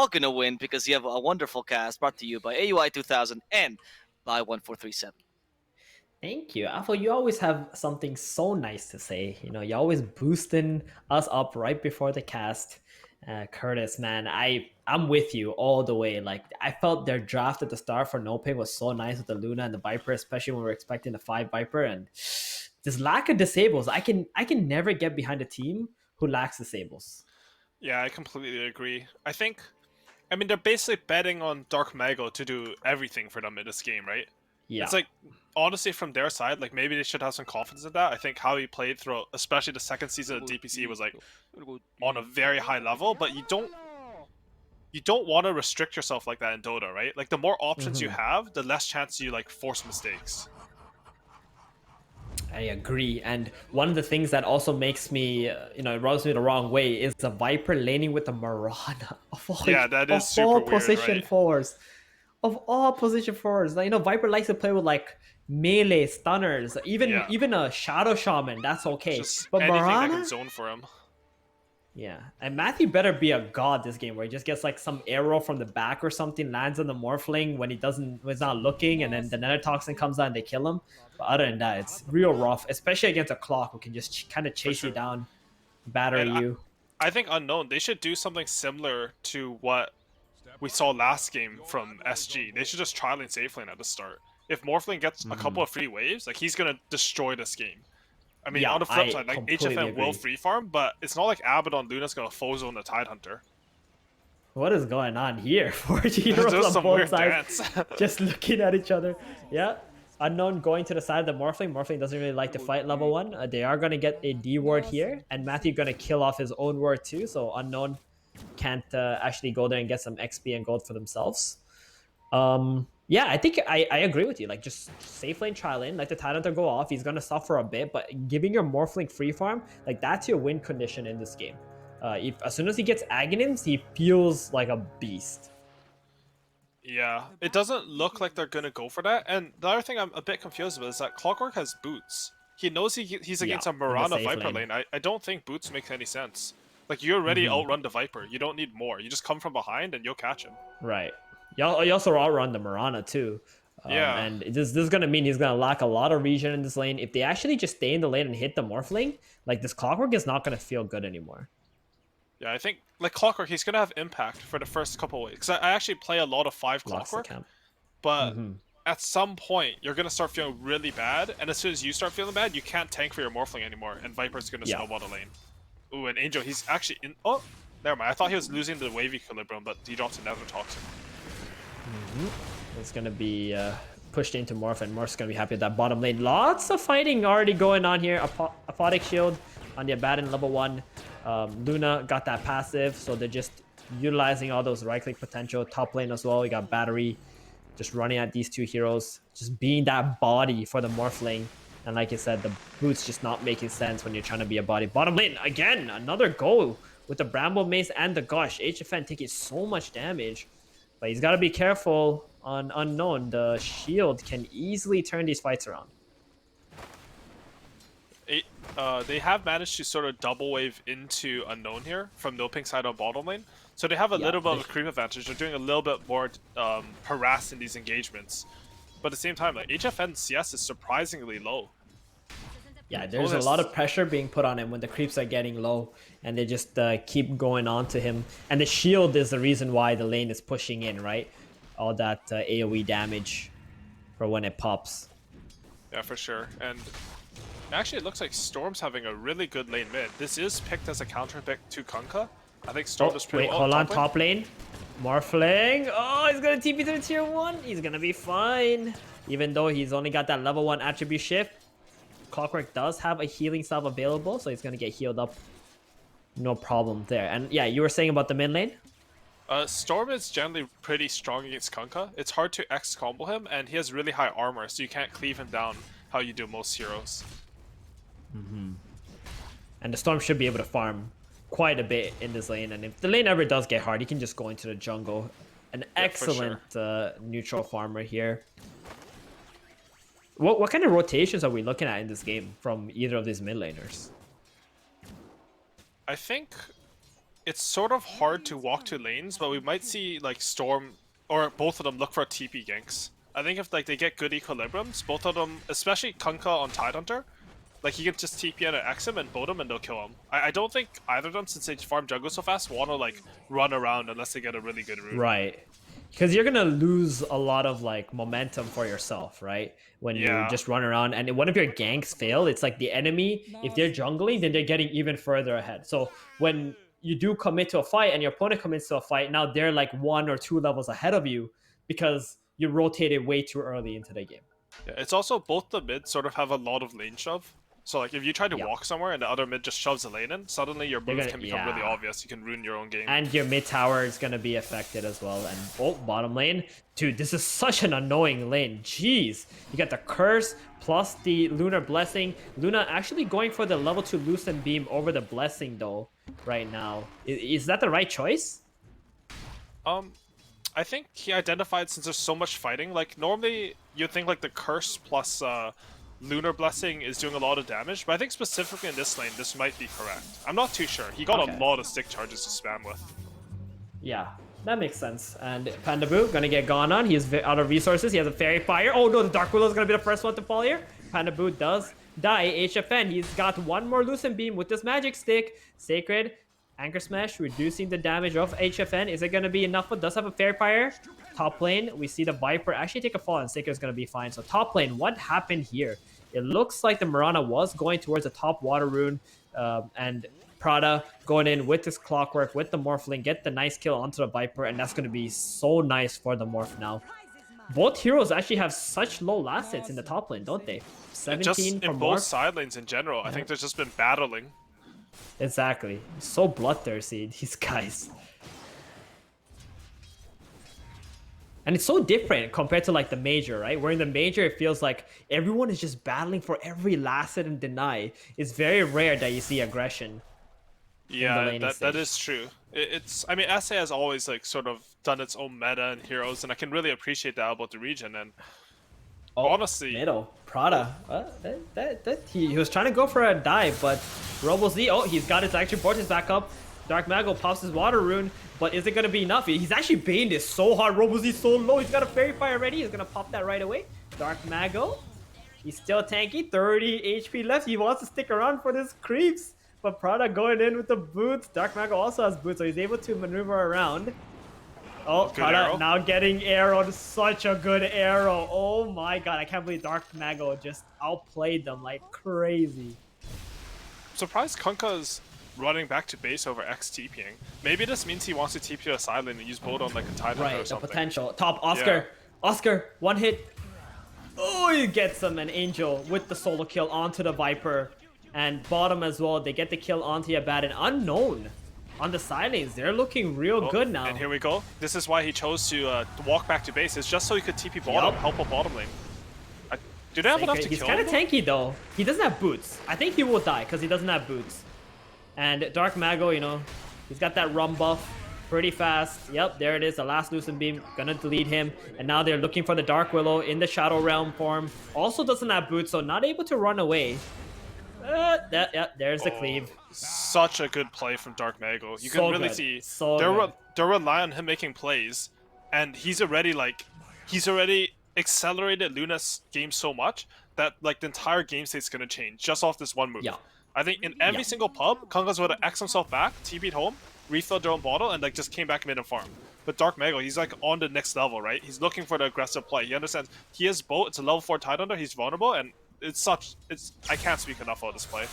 all gonna win because you have a wonderful cast brought to you by AUI 2000 and by 1437. Thank you. Alpha, you always have something so nice to say. You're always boosting us up right before the cast. Curtis, man, I'm with you all the way. Like, I felt their draft at the start for NoPing was so nice with the Luna and the Viper, especially when we're expecting the 5 Viper. And this lack of disables, I can never get behind a team who lacks disables. Yeah, I completely agree. I mean, they're basically betting on Dark Mago to do everything for them in this game, right? Yeah. It's like, honestly, from their side, like, maybe they should have some confidence in that. I think how he played throughout, especially the second season of DPC, was, like, on a very high level, but you don't want to restrict yourself like that in Dota, right? Like, the more options you have, the less chance you, like, force mistakes. I agree. And one of the things that also makes me, it rubs me the wrong way is the Viper laning with the Mirana Yeah, that is of super all weird, position right? forwards. Of all position forwards. Like, Viper likes to play with like melee stunners, even Yeah. even a Shadow Shaman, that's okay. Just But anything that can Mirana, zone for him. yeah. And Matthew better be a god this game where he just gets like some arrow from the back or something, lands on the Morphling when when he's not looking, and then the Nether Toxin comes out and they kill him. But other than that, it's real rough, especially against a Clock who can just kind of chase you Sure. down, battery And you. I think Unknown, they should do something similar to what we saw last game from SG. They should just try lane safe lane at the start. If Morphling gets a couple of free waves, like, he's gonna destroy this game. I mean, Yeah, on the flip I side, like, completely HFN will agree. free farm, but it's not like Abaddon Luna's gonna full zone the Tidehunter. What is going on here? 40 There's heroes just on some both weird sides dance. just looking at each other. Yeah. Unknown going to the side of the Morphling. Morphling doesn't really like to fight level 1. They are going to get a D ward here, and Matthew going to kill off his own ward too, so Unknown can't actually go there and get some XP and gold for themselves. Yeah, I think I agree with you. Like, just safe lane, try lane, let the Tidehunter go off. He's gonna suffer a bit, but giving your Morphling free farm, like, that's your win condition in this game. If as soon as he gets Aghanims, he feels like a beast. Yeah, it doesn't look like they're gonna go for that. And the other thing I'm a bit confused about is that Clockwork has boots. He knows he's Yeah, against a in the Mirana safe Viper lane. lane. I don't think boots makes any sense. Like, you already outrun the Viper. You don't need more. You just come from behind and you'll catch him. Right. You also outrun the Mirana too. Yeah. And this is going to mean he's going to lack a lot of regen in this lane. If they actually just stay in the lane and hit the Morphling, like, this Clockwork is not going to feel good anymore. Yeah, I think, like, Clockwork, he's gonna have impact for the first couple of weeks. Because I actually play a lot of 5 Lost the Clockwork, camp. but at some point, you're gonna start feeling really bad, and as soon as you start feeling bad, you can't tank for your Morphling anymore, and Viper's gonna Yeah. snowball the lane. Ooh, and Angel, he's actually in... Oh, never mind. I thought he was losing the wave equilibrium, but he drops a Nether Toxin. It's going to be pushed into Morph, and Morph's going to be happy with that bottom lane. Lots of fighting already going on here. Aphotic Shield on the Abaddon level 1. Luna got that passive, so they're just utilizing all those right-click potential. Top lane as well, we got Battery just running at these two heroes, just being that body for the Morphling. And like I said, the boots just not making sense when you're trying to be a body. Bottom lane, again, another goal with the Bramble Mace and the Gush. HFN taking so much damage, but he's got to be careful on Unknown. The shield can easily turn these fights around. They have managed to sort of double wave into Unknown here from NoPing side on bottom lane. So they have a little bit of a creep advantage. They're doing a little bit more harass in these engagements. But at the same time, like, HFN CS is surprisingly low. Yeah, there's a lot of pressure being put on him when the creeps are getting low, and they just keep going on to him. And the shield is the reason why the lane is pushing in, right? All that AoE damage for when it pops. Yeah, for sure. And actually, it looks like Storm's having a really good lane mid. This is picked as a counter pick to Kunkka. I think Storm is pretty... Wait, hold on, top lane. Morphling. Oh, he's gonna TP to tier 1. He's gonna be fine. Even though he's only got that level 1 attribute shift, Clockwork does have a healing salve available, so he's gonna get healed up. No problem there. And yeah, you were saying about the mid lane? Storm is generally pretty strong against Kunkka. It's hard to X-combo him, and he has really high armor, so you can't cleave him down how you do most heroes. And the Storm should be able to farm quite a bit in this lane, and if the lane ever does get hard, he can just go into the jungle. An excellent neutral farmer here. What kind of rotations are we looking at in this game from either of these mid laners? I think it's sort of hard to walk to lanes, but we might see like Storm or both of them look for TP ganks. I think if like they get good equilibriums, both of them, especially Kunkka on Tidehunter, like he can just TP in and X him and boat him and they'll kill him. I don't think either of them, since they farm jungle so fast, want to like run around unless they get a really good route. Right. Because you're gonna lose a lot of like momentum for yourself, right? When you just run around, and one of your ganks fail, it's like the enemy, if they're jungling, then they're getting even further ahead. So when you do commit to a fight and your opponent commits to a fight, now they're like 1 or 2 levels ahead of you because you rotated way too early into the game. Yeah, it's also both the mid sort of have a lot of lane shove. So like if you try to Yep. walk somewhere and the other mid just shoves a lane in, suddenly your move can become really obvious. You can ruin your own game. And your mid tower is gonna be affected as well. And oh, bottom lane, dude, this is such an annoying lane. Jeez, you got the curse plus the lunar blessing. Luna actually going for the level 2 loosen beam over the blessing though right now. Is that the right choice? I think he identified, since there's so much fighting, like normally you'd think like the curse plus lunar blessing is doing a lot of damage, but I think specifically in this lane this might be correct. I'm not too sure. He got a lot of stick charges to spam with. Yeah, that makes sense. And Panda Boo gonna get gone on. He is out of resources. He has a fairy fire. Oh no, the Dark Willow is gonna be the first one to fall here. Panda Boo does die. HFN, he's got one more Loosen Beam with this magic stick. Sacred Anchor Smash, reducing the damage of HFN. Is it gonna be enough? But does have a fairy fire. Top lane, we see the Viper actually take a fall, and Sacred's gonna be fine. So top lane, what happened here? It looks like the Mirana was going towards the top water rune, and Prada going in with this clockwork, with the Morphling, get the nice kill onto the Viper, and that's going to be so nice for the Morph now. Both heroes actually have such low last hits in the top lane, don't they? 17 just for in Morph. both side lanes in general, I think they've just been battling. Exactly. So bloodthirsty, these guys. And it's so different compared to like the major, right? Where in the major, it feels like everyone is just battling for every last hit and deny. It's very rare that you see aggression. Yeah, that is true. I mean, SA has always like sort of done its own meta and heroes, and I can really appreciate that about the region. And honestly, middle Prada, he was trying to go for a dive, but RoboZ, oh, he's got his action fortress back up. Dark Mago pops his water rune, but is it gonna be enough? He's actually baiting this so hard. RoboZ so low. He's got a fairy fire ready. He's gonna pop that right away. Dark Mago, he's still tanky. 30 HP left. He wants to stick around for this creeps. But Prada going in with the boots. Dark Mago also has boots, so he's able to maneuver around. Oh, Prada now getting arrowed. Such a good arrow. Oh my god, I can't believe Dark Mago just outplayed them like crazy. Surprised Kunkka's running back to base over X TPing. Maybe this means he wants to TP to a side lane and use Bolt on like a Tidehunter or something. Right, the potential. Top Oscar. Yeah. Oscar, one hit. Oh, he gets him an Angel with the solo kill onto the Viper. And bottom as well, they get the kill onto Abaddon. Unknown on the side lanes. They're looking real good now. And here we go. This is why he chose to walk back to base. It's just so he could TP bottom, help a bottom lane. Do they have enough to He's kill kind him? of tanky though. He doesn't have boots. I think he will die because he doesn't have boots. And Dark Mago, you know, he's got that rum buff pretty fast. Yep, there it is. The last Loosen Beam. Gonna delete him. And now they're looking for the Dark Willow in the Shadow Realm form. Also doesn't have boots, so not able to run away. There's the cleave. Such a good play from Dark Mago. You can really see they're relying on him making plays, and he's already accelerated Luna's game so much that like the entire game state's gonna change just off this one move. Yeah. I think in every single pub, Kunkka's would have X himself back, TP'd home, refilled their own bottle, and like just came back mid and farm. But Dark Mago, he's like on the next level, right? He's looking for the aggressive play. He understands he has Bolt, it's a level 4 Tidehunter, he's vulnerable, and I can't speak enough about this play.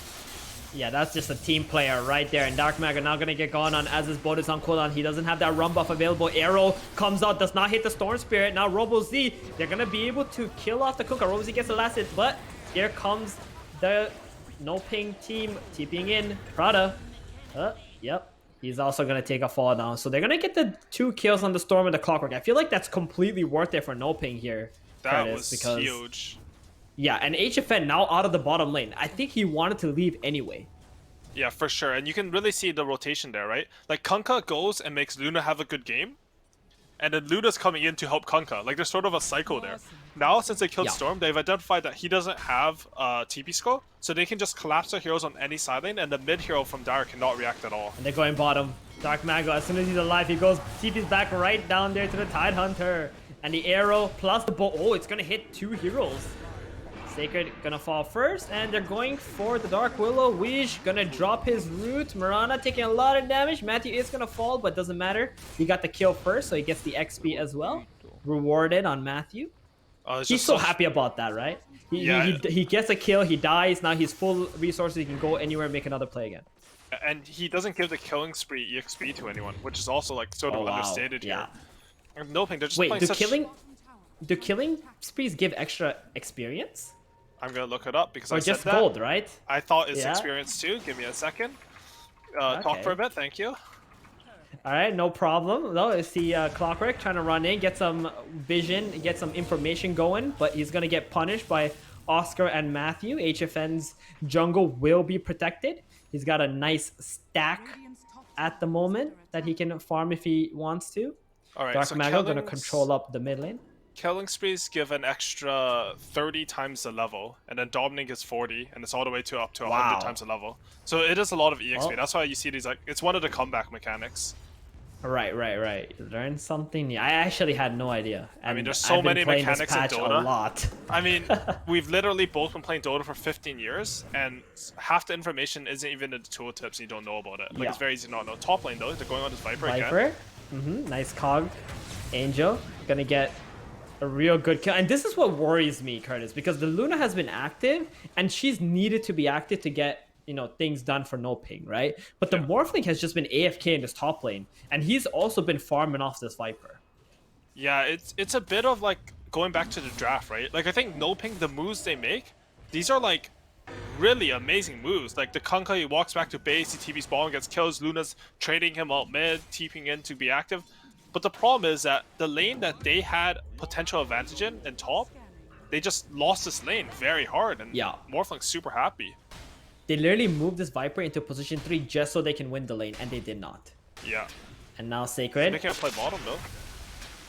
Yeah, that's just a team player right there. And Dark Mago now gonna get going on as his boat is on cooldown. He doesn't have that rum buff available. Arrow comes out, does not hit the Storm Spirit. Now RoboZ, they're gonna be able to kill off the Kunkka. RoboZ gets the last hit, but here comes the NoPing team TPing in. Prada. Yep. He's also gonna take a fall now. So they're gonna get the 2 kills on the Storm and the Clockwork. I feel like that's completely worth it for NoPing here. That was huge. Yeah, and HFN now out of the bottom lane. I think he wanted to leave anyway. Yeah, for sure. And you can really see the rotation there, right? Like, Kunkka goes and makes Luna have a good game. And then Luna's coming in to help Kunkka. Like, there's sort of a cycle there. Now, since they killed Storm, they've identified that he doesn't have TP score. So they can just collapse their heroes on any side lane. And the mid hero from Dire cannot react at all. And they're going bottom. Dark Mago, as soon as he's alive, he goes TP's back right down there to the Tidehunter. And the arrow plus the bow. Oh, it's gonna hit 2 heroes. Sacred gonna fall first, and they're going for the Dark Willow. Wish gonna drop his root. Mirana taking a lot of damage. Matthew is gonna fall, but doesn't matter. He got the kill first, so he gets the XP as well. Rewarded on Matthew. He's so happy about that, right? He gets a kill, he dies, now he's full resources, he can go anywhere and make another play again. And he doesn't give the killing spree EXP to anyone, which is also like sort of understated here. And NoPing, they're just playing do killing sprees give extra experience? I'm gonna look it up because I just said that. Gold, right? I thought it's experience too. Give me a second. Talk for a bit, thank you. Alright, no problem. No, it's the Clockwork trying to run in, get some vision, get some information going, but he's gonna get punished by Oscar and Matthew. HFN's jungle will be protected. He's got a nice stack at the moment that he can farm if he wants to. Alright, Dark so Mago gonna control up the mid lane. Killing sprees give an extra 30 times the level, and then dominating is 40, and it's all the way to up to 100 times the level. So it is a lot of EXP. That's why you see these, like, it's one of the comeback mechanics. Right. Learn something new. I actually had no idea. And I mean, there's so many mechanics in Dota. A lot. I mean, we've literally both been playing Dota for 15 years, and half the information isn't even in the tooltips, and you don't know about it. Like, it's very easy to not know. Top lane, though, they're going on this Viper again. Nice cog. Angel gonna get a real good kill, and this is what worries me, Curtis, because the Luna has been active and she's needed to be active to get, you know, things done for NoPing, right? But the Morphling has just been AFK in this top lane, and he's also been farming off this Viper. Yeah, it's a bit of like going back to the draft, right? Like, I think NoPing, the moves they make, these are like really amazing moves. Like the Kunkka, he walks back to base, he TP's ball and gets kills. Luna's trading him out mid, TPing in to be active. But the problem is that the lane that they had potential advantage in top, they just lost this lane very hard, and Morphling's super happy. They literally moved this Viper into position 3 just so they can win the lane, and they did not. Yeah. And now Sacred. They can't play bottom though.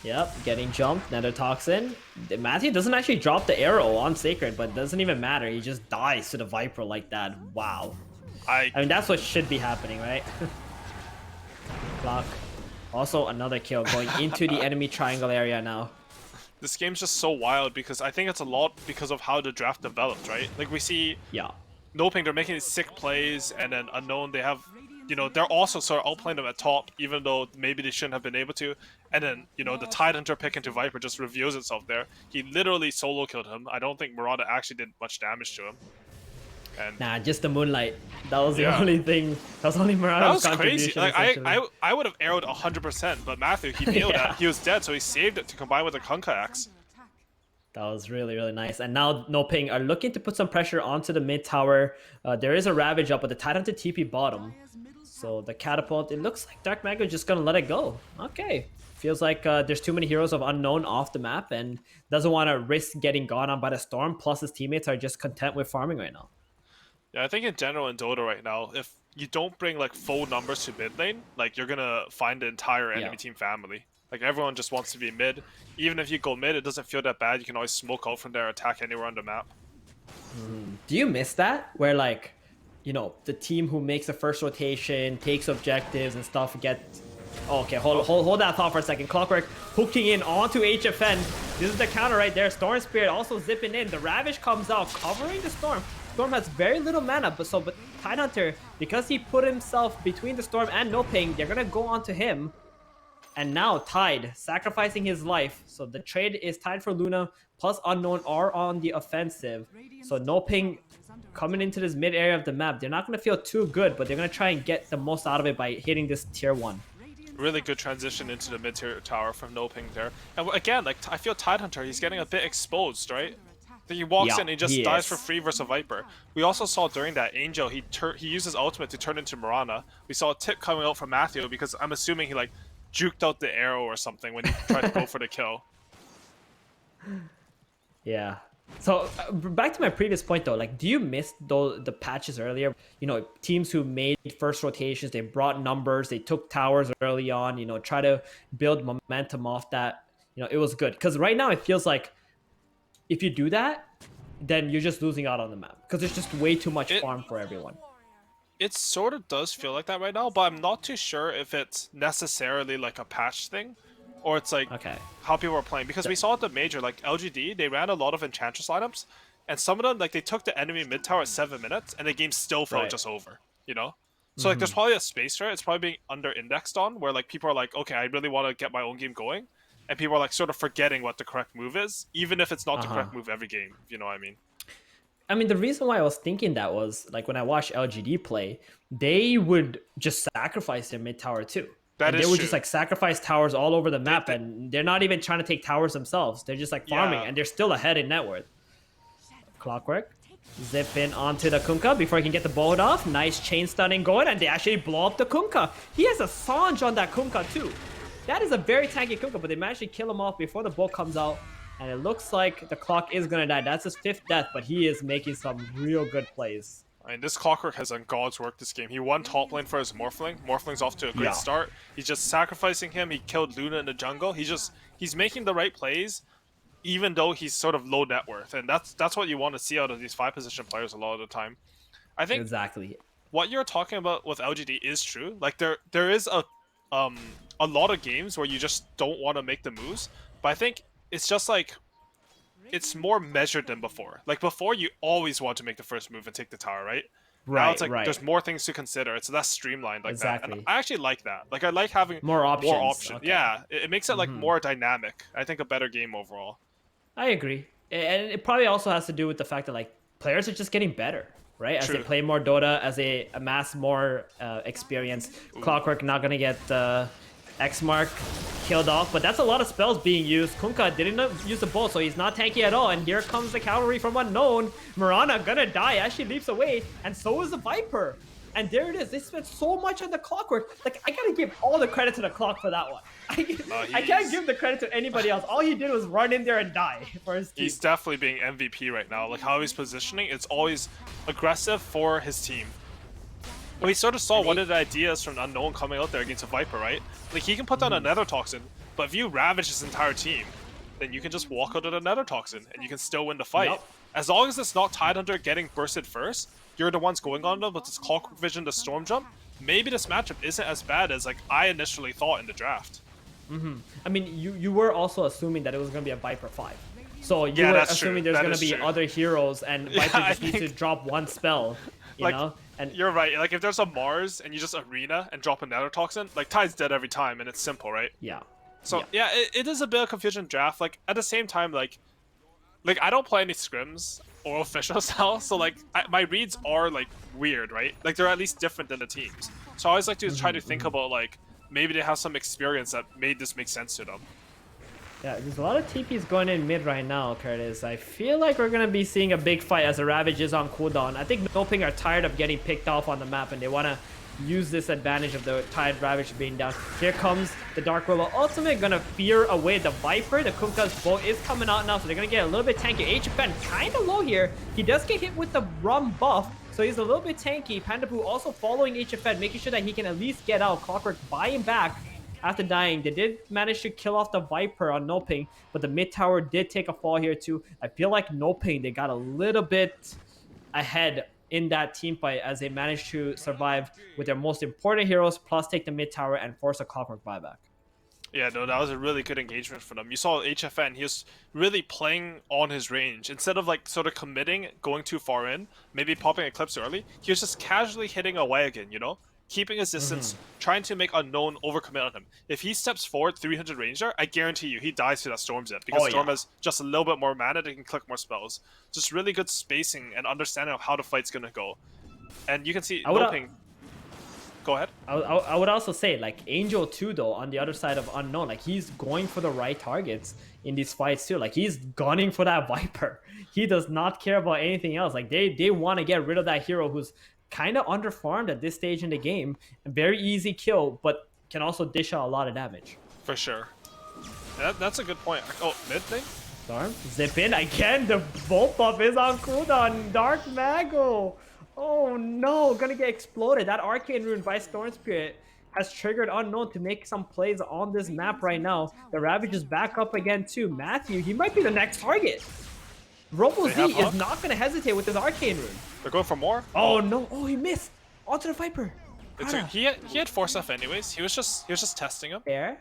Yep, getting jumped, Nether Toxin. Matthew doesn't actually drop the arrow on Sacred, but it doesn't even matter. He just dies to the Viper like that. Wow. I mean, that's what should be happening, right? Block. Also, another kill going into the enemy triangle area now. This game's just so wild because I think it's a lot because of how the draft developed, right? Like, we see NoPing, they're making these sick plays, and then Unknown, they have, you know, they're also sort of outplaying them at top, even though maybe they shouldn't have been able to. And then, you know, the Tidehunter pick into Viper just reveals itself there. He literally solo killed him. I don't think Murata actually did much damage to him. And nah, just the Moonlight. That was the only thing. That was only Murata's contribution. That was crazy. Like, I would have arrowed 100%, but Matthew, he nailed that. He was dead, so he saved it to combine with the Kunkka axe. That was really, really nice. And now NoPing are looking to put some pressure onto the mid tower. There is a Ravage up, but the Tidehunter TP bottom. So the Catapult, it looks like Dark Mago is just going to let it go. Okay. Feels like there's too many heroes of Unknown off the map and doesn't want to risk getting gone on by the Storm. Plus his teammates are just content with farming right now. Yeah, I think in general in Dota right now, if you don't bring like full numbers to mid lane, like you're gonna find the entire enemy team family. Like everyone just wants to be mid. Even if you go mid, it doesn't feel that bad. You can always smoke out from there, attack anywhere on the map. Do you miss that? Where like, you know, the team who makes the first rotation, takes objectives and stuff gets... Oh, okay, hold that thought for a second. Clockwork hooking in onto HFN. This is the counter right there. Storm Spirit also zipping in. The Ravage comes out, covering the Storm. Storm has very little mana, but Tidehunter, because he put himself between the Storm and NoPing, they're gonna go onto him. And now Tide sacrificing his life. So the trade is tied for Luna plus Unknown are on the offensive. So NoPing coming into this mid area of the map, they're not gonna feel too good, but they're gonna try and get the most out of it by hitting this tier 1. Really good transition into the mid-tier tower from NoPing there. And again, like, I feel Tidehunter, he's getting a bit exposed, right? He walks in and he just dies for free versus a Viper. We also saw during that Angel, he used his ultimate to turn into Mirana. We saw a tip coming out from Matthew because I'm assuming he like juked out the arrow or something when he tried to go for the kill. Yeah. So back to my previous point though, like, do you miss the patches earlier? You know, teams who made first rotations, they brought numbers, they took towers early on, you know, try to build momentum off that. You know, it was good. Because right now it feels like if you do that, then you're just losing out on the map. Because there's just way too much farm for everyone. It sort of does feel like that right now, but I'm not too sure if it's necessarily like a patch thing, or it's like Okay. how people are playing. Because we saw at the major, like LGD, they ran a lot of Enchantress lineups, and some of them, like they took the enemy mid tower at 7 minutes, and the game still felt Right. just over, you know? So like there's probably a space there, it's probably being under indexed on, where like people are like, okay, I really want to get my own game going, and people are like sort of forgetting what the correct move is, even if it's not the correct move every game, if you know what I mean. I mean, the reason why I was thinking that was like when I watched LGD play, they would just sacrifice their mid tower too. That And they is would true. just like sacrifice towers all over the map, they- and they're not even trying to take towers themselves. They're just like farming, Yeah. and they're still ahead in net worth. Clockwork, zip in onto the Kunkka before he can get the bolt off. Nice chain stunning going, and they actually blow up the Kunkka. He has a Sanj on that Kunkka too. That is a very tanky Kunkka, but they managed to kill him off before the bolt comes out. And it looks like the clock is gonna die. That's his 5th death, but he is making some real good plays. I mean, this Clockwork has done God's work this game. He won top lane for his Morphling. Morphling's off to a great start. He's just sacrificing him. He killed Luna in the jungle. He's making the right plays, even though he's sort of low net worth. And that's what you want to see out of these 5-position players a lot of the time. I think Exactly. what you're talking about with LGD is true. Like there is a lot of games where you just don't want to make the moves. But I think it's just like it's more measured than before. Like before, you always want to make the first move and take the tower, right? Now it's like there's more things to consider. It's less streamlined like that. And I actually like that. Like I like having more options. Okay. Yeah, it makes it like more dynamic. I think a better game overall. I agree. And it probably also has to do with the fact that like players are just getting better, right? As True. they play more Dota, as they amass more experience. Clockwork not gonna get X mark killed off, but that's a lot of spells being used. Kunkka didn't use the bolt, so he's not tanky at all. And here comes the cavalry from unknown. Mirana gonna die as she leaps away, and so is the Viper. And there it is. They spent so much on the Clockwork. Like, I gotta give all the credit to the Clock for that one. I can't give the credit to anybody else. All he did was run in there and die for his team. He's definitely being MVP right now. Like how he's positioning, it's always aggressive for his team. We sort of saw one of the ideas from Unknown coming out there against a Viper, right? Like he can put down a Nether Toxin, but if you ravage his entire team, then you can just walk out of the Nether Toxin and you can still win the fight. Yep. As long as it's not Tidehunter getting bursted first, you're the ones going on them with this Clockwork Vision, the Storm Jump. Maybe this matchup isn't as bad as like I initially thought in the draft. I mean, you were also assuming that it was gonna be a Viper 5. So you Yeah, were that's assuming true. there's That gonna is be true. other heroes, and Yeah, Viper I just needs to think- drop one spell, you Like, know? And You're right. Like if there's a Mars and you just arena and drop a Nether Toxin, like Tide's dead every time and it's simple, right? yeah. So yeah, it is a bit of confusion draft. Like at the same time, like I don't play any scrims or official style, so like my reads are like weird, right? Like they're at least different than the teams. So I always like to try to think about like maybe they have some experience that made this make sense to them. Yeah, there's a lot of TPs going in mid right now, Curtis. I feel like we're going to be seeing a big fight as the Ravage is on cooldown. I think NoPing are tired of getting picked off on the map, and they want to use this advantage of the Tide Ravage being down. Here comes the Dark Willow Ultimate, going to fear away the Viper. The Kunkka's bolt is coming out now, so they're going to get a little bit tanky. HFN kind of low here. He does get hit with the Rum buff, so he's a little bit tanky. Pandapoo also following HFN, making sure that he can at least get out. Clockwork buying back. After dying, they did manage to kill off the Viper on NoPing, but the mid tower did take a fall here too. I feel like NoPing, they got a little bit ahead in that team fight as they managed to survive with their most important heroes, plus take the mid tower and force a Clockwork buyback. Yeah, no, that was a really good engagement for them. You saw HFN, he was really playing on his range. Instead of like sort of committing, going too far in, maybe popping Eclipse early, he was just casually hitting away again, you know? Keeping his distance, trying to make Unknown overcommit on him. If he steps forward 300 Ranger, I guarantee you he dies to that Storm Zip, because Storm has just a little bit more mana, they can click more spells. Just really good spacing and understanding of how the fight's gonna go. And you can see NoPing. Go ahead. I would also say, like, Angel too, though, on the other side of Unknown, like, he's going for the right targets in these fights too. Like, he's gunning for that Viper. He does not care about anything else. Like, they want to get rid of that hero who's kind of underfarmed at this stage in the game. A very easy kill, but can also dish out a lot of damage. For sure. That's a good point. Oh, mid thing? Storm, zip in again. The Volt buff is on cooldown. Dark Mago. Oh no, gonna get exploded. That Arcane Rune by Storm Spirit has triggered Unknown to make some plays on this map right now. The Ravage is back up again too. Matthew, he might be the next target. RoboZ is not gonna hesitate with this Arcane Rune. They're going for more? Oh no, oh he missed. Onto the Viper. It's Prada. he had force F anyways. He was just testing him. Fair.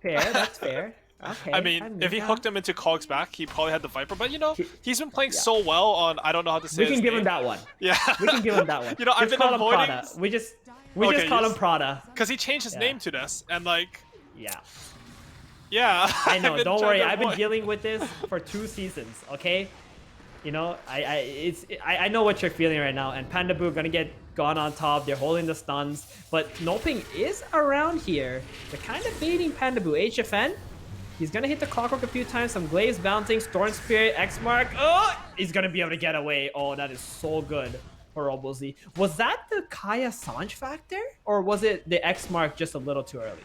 Fair, that's fair. Okay. I mean, if he hooked him into Cog's back, he probably had the Viper. But you know, he's been playing Yeah. so well on I don't know how to say We his can give him name. that one. Yeah. We can give him that one. You know, I've Just been call him avoiding Prada. We just Okay, call him yes. Prada. because he changed his Yeah. name to this, and like, Yeah. yeah. I know. I've been Don't trying worry. to I've been avoid- dealing with this for 2 seasons. Okay. You know, I know what you're feeling right now. And Panda Boo gonna get gone on top. They're holding the stuns, but NoPing is around here. They're kind of baiting Panda Boo. HFN. He's gonna hit the clockwork a few times. Some Glaze bouncing. Storm Spirit. X Mark. Oh, he's gonna be able to get away. Oh, that is so good for RoboZ. Was that the Kaya Sanj factor, or was it the X Mark just a little too early?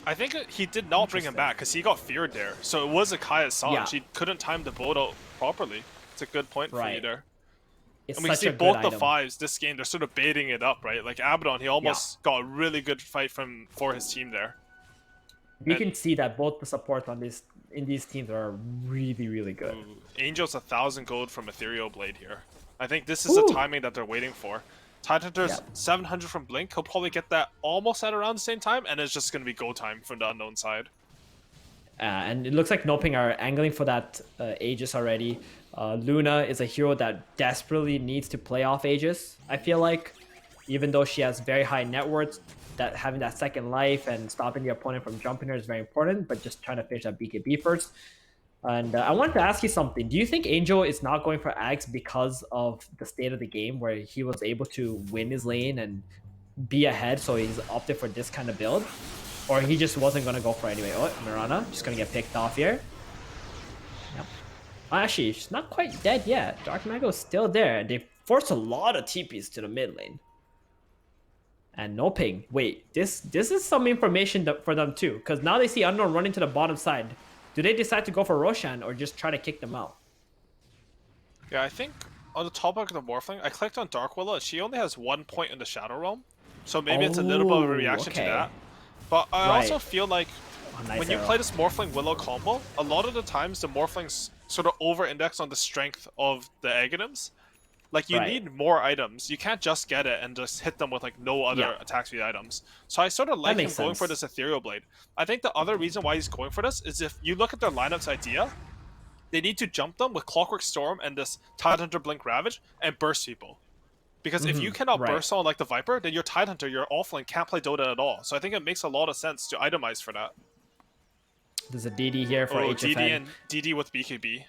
I think he did not bring him back because he got feared there. So it was a Kaya Sanj. Yeah. He couldn't time the boat out properly. It's a good point for you Right. there. It's And we can such see a good both the item. fives this game. They're sort of baiting it up, right? Like Abaddon, he almost got a really good fight for his team there. You And- can see that both the support on this in these teams are really, really good. Ooh, Angel's 1,000 gold from Ethereal Blade here. I think this is the Ooh. timing that they're waiting for. Tidehunter's Yeah. 700 from Blink. He'll probably get that almost at around the same time, and it's just going to be go time from the unknown side. And it looks like NoPing are angling for that Aegis already. Luna is a hero that desperately needs to play off Aegis, I feel like. Even though she has very high net worth, that having that second life and stopping the opponent from jumping her is very important, but just trying to finish that BKB first. And I wanted to ask you something. Do you think Angel is not going for Ags because of the state of the game where he was able to win his lane and be ahead, so he's opted for this kind of build? Or he just wasn't going to go for it anyway? Oh, Mirana just going to get picked off here. Yep. Actually, she's not quite dead yet. Dark Mago is still there. They forced a lot of TPs to the mid lane. And NoPing. Wait, this is some information for them too, because now they see Unknown running to the bottom side. Do they decide to go for Roshan or just try to kick them out? Yeah, I think on the topic of the Morphling, I clicked on Dark Willow. She only has 1 point in the Shadow Realm, so maybe it's a little bit of a reaction okay. to that. But I Right. also feel like Oh, nice when you arrow. play this Morphling Willow combo, a lot of the times the Morphlings sort of over-index on the strength of the Aghanims. Like, you Right. need more items. You can't just get it and just hit them with, like, no other Yeah. attack speed items. So I sort of like him makes going for sense. this Ethereal Blade. I think the other reason why he's going for this is if you look at their lineup's idea, they need to jump them with Clockwork Storm and this Tidehunter Blink Ravage and burst people. Because if you cannot right. burst someone like the Viper, then your Tidehunter, your offlane, can't play Dota at all. So I think it makes a lot of sense to itemize for that. There's a DD here for Oh, HFN. DD and DD with BKB.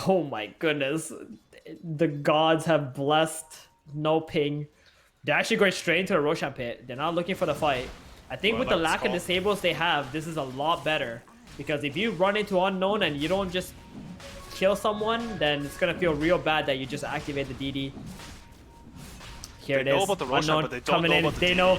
Oh my goodness. The gods have blessed NoPing. They're actually going straight into the Roshan pit. They're not looking for the fight. I think Well, with the let's lack of go. disables they have, this is a lot better. Because if you run into Unknown and you don't just kill someone, then it's going to feel real bad that you just activate the DD. Here They it know is. about the Roshan, Unknown but they don't coming know in. about the They DD. know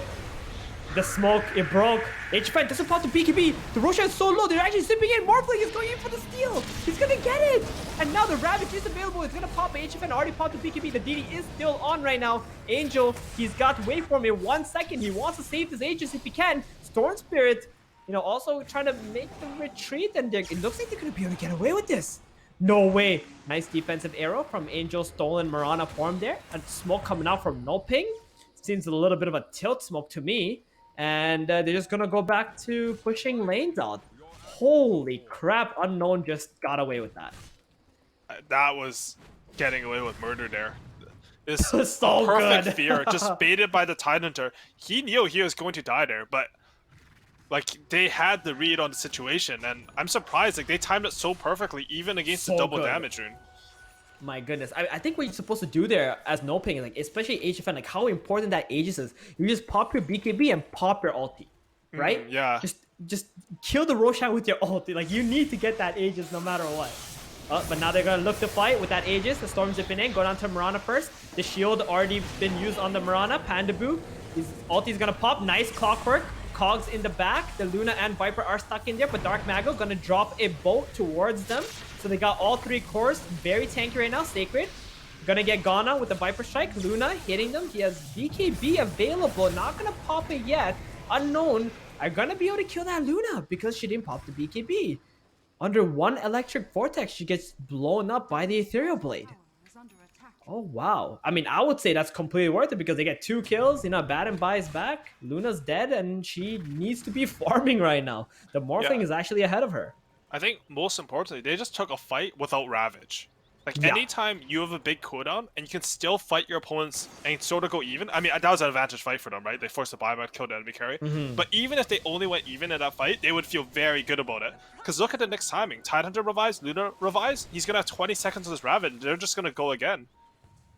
the smoke, it broke. HFN doesn't pop the BKB. The Roshan is so low, they're actually zipping in. Morphling is going in for the steal. He's gonna get it. And now the Ravage is available. It's gonna pop. HFN already popped the BKB. The DD is still on right now. Angel, he's got to wait for him in 1 second. He wants to save his Aegis if he can. Storm Spirit, you know, also trying to make the retreat. And it looks like they're gonna be able to get away with this. No way. Nice defensive arrow from Angel, stolen Mirana form there. And smoke coming out from NoPing. Seems a little bit of a tilt smoke to me. And they're just gonna go back to pushing lanes out. Holy crap, Unknown just got away with that. That was getting away with murder there. This So a perfect good. fear, just baited by the Tidehunter. He knew he was going to die there, but like they had the read on the situation, and I'm surprised like they timed it so perfectly, even against the So double good. damage rune. My goodness. I think what you're supposed to do there as NoPing, like especially HFN, like how important that Aegis is. You just pop your BKB and pop your ulti, right? yeah. Just kill the Roshan with your ulti. Like you need to get that Aegis no matter what. But now they're gonna look to fight with that Aegis. The Storm zipping in. Go down to Mirana first. The shield already been used on the Mirana. Panda Boo. His ulti's gonna pop. Nice clockwork. Cogs in the back. The Luna and Viper are stuck in there, but Dark Mago gonna drop a bolt towards them. So they got all 3 cores. Very tanky right now. Sacred. Gonna get Ghana with the Viper Strike. Luna hitting them. He has BKB available. Not gonna pop it yet. Unknown are gonna be able to kill that Luna because she didn't pop the BKB. Under 1 electric vortex, she gets blown up by the Ethereal Blade. Oh, wow. I mean, I would say that's completely worth it because they get 2 kills. You know, Baden buys back. Luna's dead and she needs to be farming right now. The Morphling Yeah. is actually ahead of her. I think most importantly, they just took a fight without Ravage. Like Yeah. anytime you have a big cooldown and you can still fight your opponents and sort of go even. I mean, that was an advantage fight for them, right? They forced a buyback, killed the enemy carry. But even if they only went even in that fight, they would feel very good about it. Because look at the next timing. Tidehunter revives, Luna revives. He's gonna have 20 seconds of this Ravage. They're just gonna go again.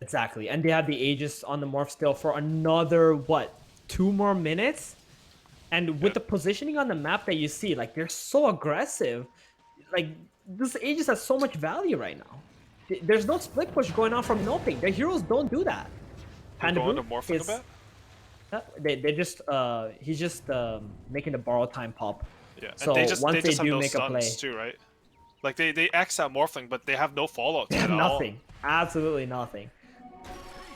Exactly. And they have the Aegis on the Morph still for another, what, 2 more minutes? And with the positioning on the map that you see, like, they're so aggressive. Like, this Aegis has so much value right now. There's no split push going on from NoPing. The heroes don't do that. They're going to Pandabu Morphling a is... bit. They just he's just making the borrow time pop. Yeah, and So they just once they have do no make a play, stuns too, right? Like they X that Morphling, but they have no fallout. they have nothing. Absolutely nothing.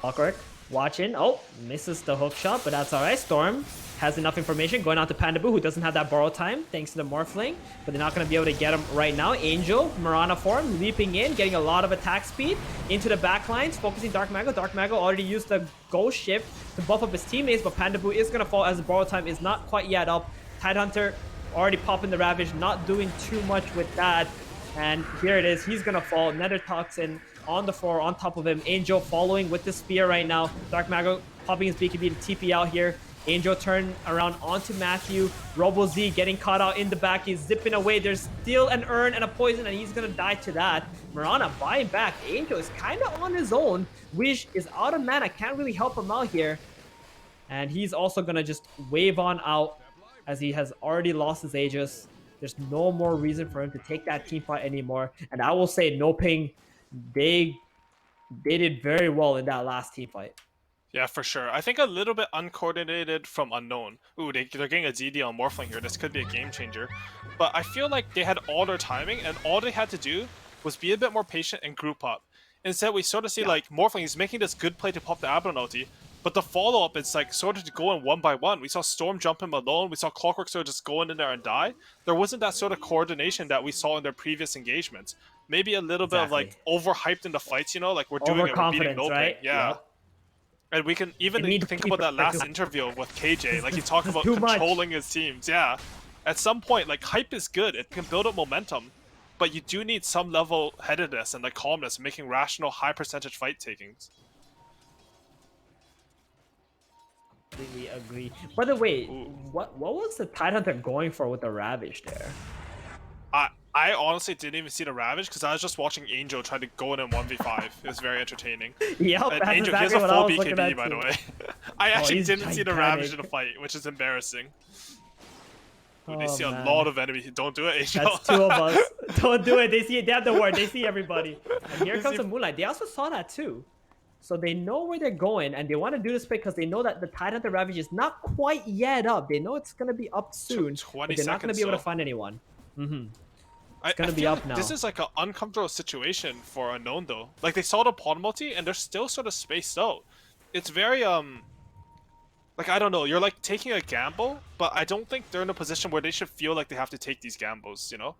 Clockwork watching. Oh, misses the hook shot, but that's all right. Storm has enough information going out to Pandabu, who doesn't have that borrow time thanks to the Morphling, but they're not going to be able to get him right now. Angel, Mirana form, leaping in, getting a lot of attack speed into the back lines, focusing Dark Mago. Dark Mago already used the Ghost Shift to buff up his teammates, but Pandabu is going to fall as the borrow time is not quite yet up. Tidehunter already popping the Ravage, not doing too much with that. And here it is. He's going to fall. Nether Toxin on the floor, on top of him. Angel following with the spear right now. Dark Mago popping his BKB to TP out here. Angel turn around onto Matthew. Robo Z getting caught out in the back. He's zipping away. There's still an urn and a poison, and he's going to die to that. Mirana buying back. Angel is kind of on his own. Wish is out of mana. Can't really help him out here. And he's also going to just wave on out as he has already lost his Aegis. There's no more reason for him to take that team fight anymore. And I will say, NoPing, they did very well in that last team fight. Yeah, for sure. I think a little bit uncoordinated from Unknown. Ooh, they're getting a ZD on Morphling here. This could be a game changer. But I feel like they had all their timing, and all they had to do was be a bit more patient and group up. Instead, we sort of see like Morphling is making this good play to pop the Abaddon ulti, but the follow-up is like sort of going one by one. We saw Storm jump him alone. We saw Clockwork sort of just go in there and die. There wasn't that sort of coordination that we saw in their previous engagements. Maybe a little bit of like overhyped in the fights, you know, like we're doing it, we're beating NoPing. Right? Yeah. Yep. And we can even think about that last interview with KJ. Like he talked about controlling his teams. Yeah. At some point, like hype is good. It can build up momentum. But you do need some level headedness and like calmness, making rational, high percentage fight takings. Completely agree. By the way, what was the Tidehunter going for with the Ravage there? I honestly didn't even see the Ravage because I was just watching Angel try to go in 1v5. It was very entertaining. Yep, and that's Angel, exactly he has a what I full was looking BKB, at by the too. way. I actually didn't see the gigantic. Ravage in a fight, which is embarrassing. Ooh, they Oh, see a man. lot of enemies. Don't do it, Angel. That's 2 of us. Don't do it. They see it. They have the word. They see everybody. And here comes the Moonlight. They also saw that too. So they know where they're going, and they want to do this because they know that the Tidehunter Ravage is not quite yet up. They know it's going to be up soon, but they're not going to be able to find anyone. It's going to be up now. This is like an uncomfortable situation for Unknown, though. Like, they saw the pod multi, and they're still sort of spaced out. It's very, like, I don't know. You're, like, taking a gamble, but I don't think they're in a position where they should feel like they have to take these gambles, you know?